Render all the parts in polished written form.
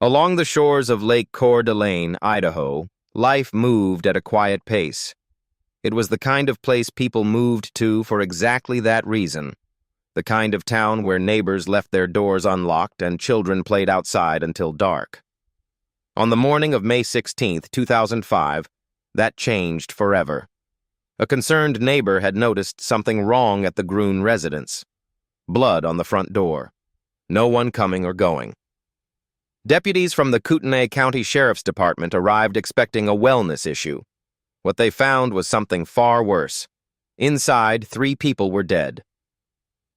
Along the shores of Lake Coeur, Idaho, life moved at a quiet pace. It was the kind of place people moved to for exactly that reason, the kind of town where neighbors left their doors unlocked and children played outside until dark. On the morning of May 16, 2005, that changed forever. A concerned neighbor had noticed something wrong at the Groene residence. Blood on the front door. No one coming or going. Deputies from the Kootenai County Sheriff's Department arrived expecting a wellness issue. What they found was something far worse. Inside, 3 people were dead.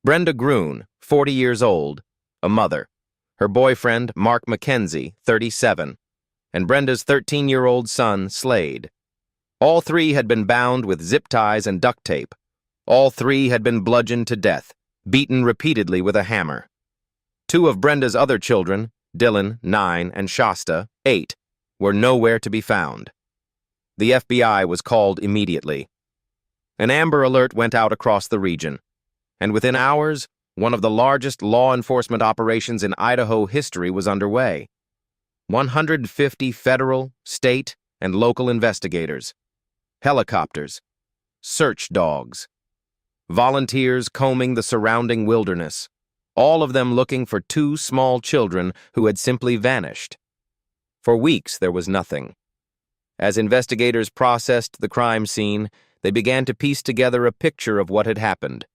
Brenda Groene, 40 years old, a mother. Her boyfriend, Mark McKenzie, 37. And Brenda's 13-year-old son, Slade. All 3 had been bound with zip ties and duct tape. All 3 had been bludgeoned to death, beaten repeatedly with a hammer. 2 of Brenda's other children, Dylan, 9, and Shasta, 8, were nowhere to be found. The FBI was called immediately. An Amber Alert went out across the region, and within hours, one of the largest law enforcement operations in Idaho history was underway. 150 federal, state, and local investigators, helicopters, search dogs, volunteers combing the surrounding wilderness, all of them looking for 2 small children who had simply vanished. For weeks, there was nothing. As investigators processed the crime scene, they began to piece together a picture of what had happened.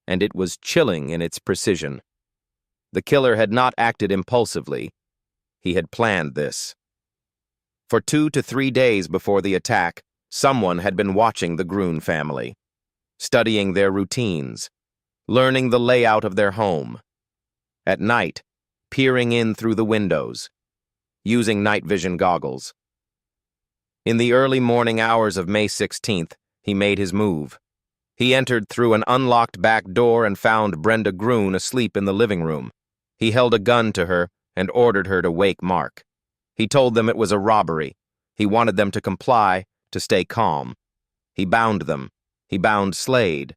And it was chilling in its precision. The killer had not acted impulsively. He had planned this. For 2 to 3 days before the attack, someone had been watching the Groene family, studying their routines, learning the layout of their home. At night, peering in through the windows, using night vision goggles. In the early morning hours of May 16th, he made his move. He entered through an unlocked back door and found Brenda Groene asleep in the living room. He held a gun to her and ordered her to wake Mark. He told them it was a robbery. He wanted them to comply, to stay calm. He bound them. He bound Slade.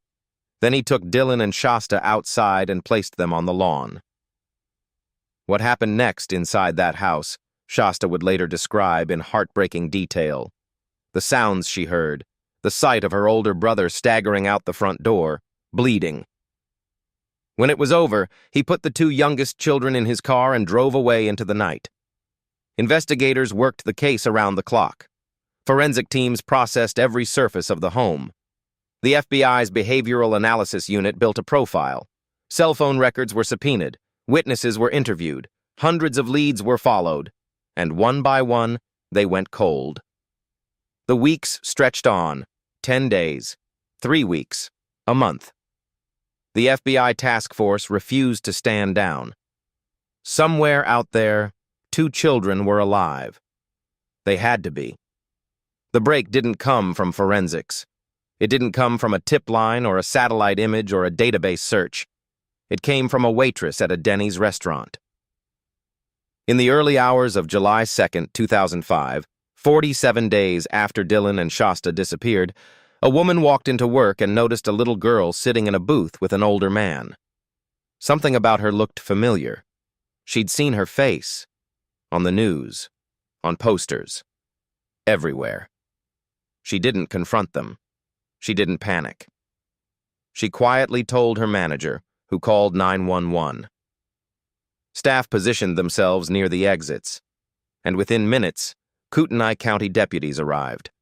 Then he took Dylan and Shasta outside and placed them on the lawn. What happened next inside that house, Shasta would later describe in heartbreaking detail. The sounds she heard, the sight of her older brother staggering out the front door, bleeding. When it was over, he put the 2 youngest children in his car and drove away into the night. Investigators worked the case around the clock. Forensic teams processed every surface of the home. The FBI's Behavioral Analysis Unit built a profile. Cell phone records were subpoenaed. Witnesses were interviewed. Hundreds of leads were followed. And one by one, they went cold. The weeks stretched on. 10 days. 3 weeks. A month. The FBI task force refused to stand down. Somewhere out there, 2 children were alive. They had to be. The break didn't come from forensics. It didn't come from a tip line or a satellite image or a database search. It came from a waitress at a Denny's restaurant. In the early hours of July 2, 2005, 47 days after Dylan and Shasta disappeared, a woman walked into work and noticed a little girl sitting in a booth with an older man. Something about her looked familiar. She'd seen her face. On the news. On posters. Everywhere. She didn't confront them. She didn't panic. She quietly told her manager, who called 911. Staff positioned themselves near the exits, and within minutes, Kootenai County deputies arrived.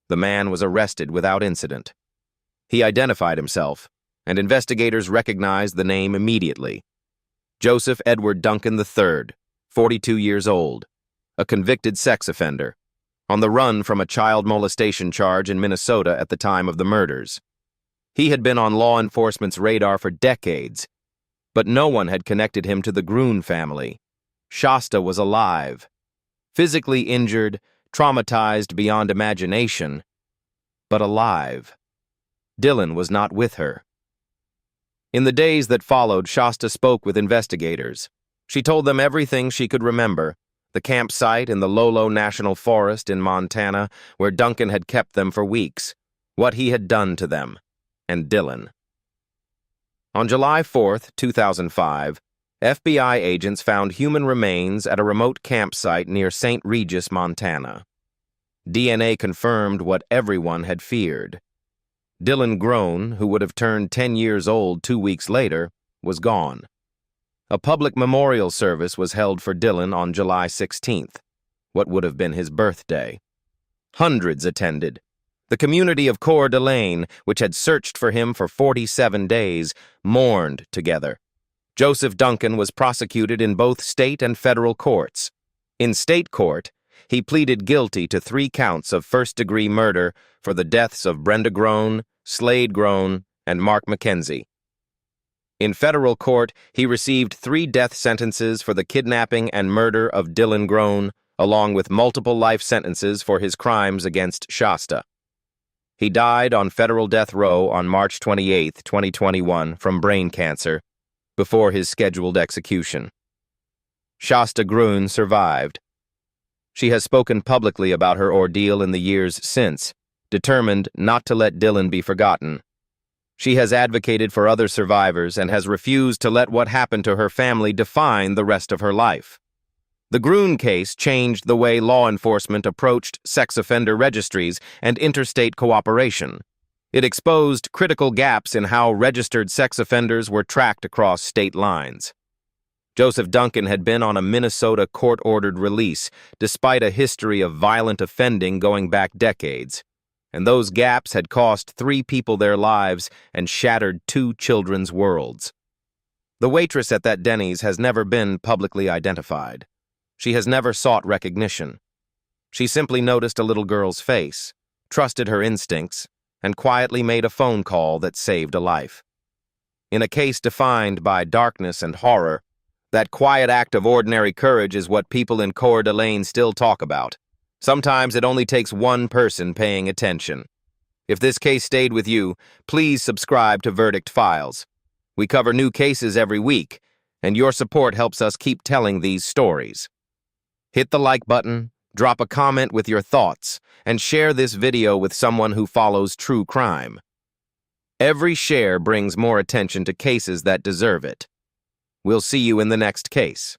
The man was arrested without incident. He identified himself, and investigators recognized the name immediately. Joseph Edward Duncan III, 42 years old, a convicted sex offender, on the run from a child molestation charge in Minnesota at the time of the murders. He had been on law enforcement's radar for decades, but no one had connected him to the Groene family. Shasta was alive, physically injured, traumatized beyond imagination, but alive. Dylan was not with her. In the days that followed, Shasta spoke with investigators. She told them everything she could remember, the campsite in the Lolo National Forest in Montana, where Duncan had kept them for weeks, what he had done to them, and Dylan. On July 4, 2005, FBI agents found human remains at a remote campsite near St. Regis, Montana. DNA confirmed what everyone had feared. Dylan Groene, who would have turned 10 years old 2 weeks later, was gone. A public memorial service was held for Dylan on July 16th, what would have been his birthday. Hundreds attended. The community of Coeur d'Alene, which had searched for him for 47 days, mourned together. Joseph Duncan was prosecuted in both state and federal courts. In state court, he pleaded guilty to 3 counts of first-degree murder for the deaths of Brenda Groene, Slade Groene, and Mark McKenzie. In federal court, he received 3 death sentences for the kidnapping and murder of Dylan Groene, along with multiple life sentences for his crimes against Shasta. He died on federal death row on March 28, 2021, from brain cancer, before his scheduled execution. Shasta Groene survived. She has spoken publicly about her ordeal in the years since, determined not to let Dylan be forgotten. She has advocated for other survivors and has refused to let what happened to her family define the rest of her life. The Groene case changed the way law enforcement approached sex offender registries and interstate cooperation. It exposed critical gaps in how registered sex offenders were tracked across state lines. Joseph Duncan had been on a Minnesota court-ordered release, despite a history of violent offending going back decades, and those gaps had cost 3 people their lives and shattered 2 children's worlds. The waitress at that Denny's has never been publicly identified. She has never sought recognition. She simply noticed a little girl's face, trusted her instincts, and quietly made a phone call that saved a life. In a case defined by darkness and horror, that quiet act of ordinary courage is what people in Coeur d'Alene still talk about. Sometimes it only takes one person paying attention. If this case stayed with you, please subscribe to Verdict Files. We cover new cases every week, and your support helps us keep telling these stories. Hit the like button, drop a comment with your thoughts, and share this video with someone who follows true crime. Every share brings more attention to cases that deserve it. We'll see you in the next case.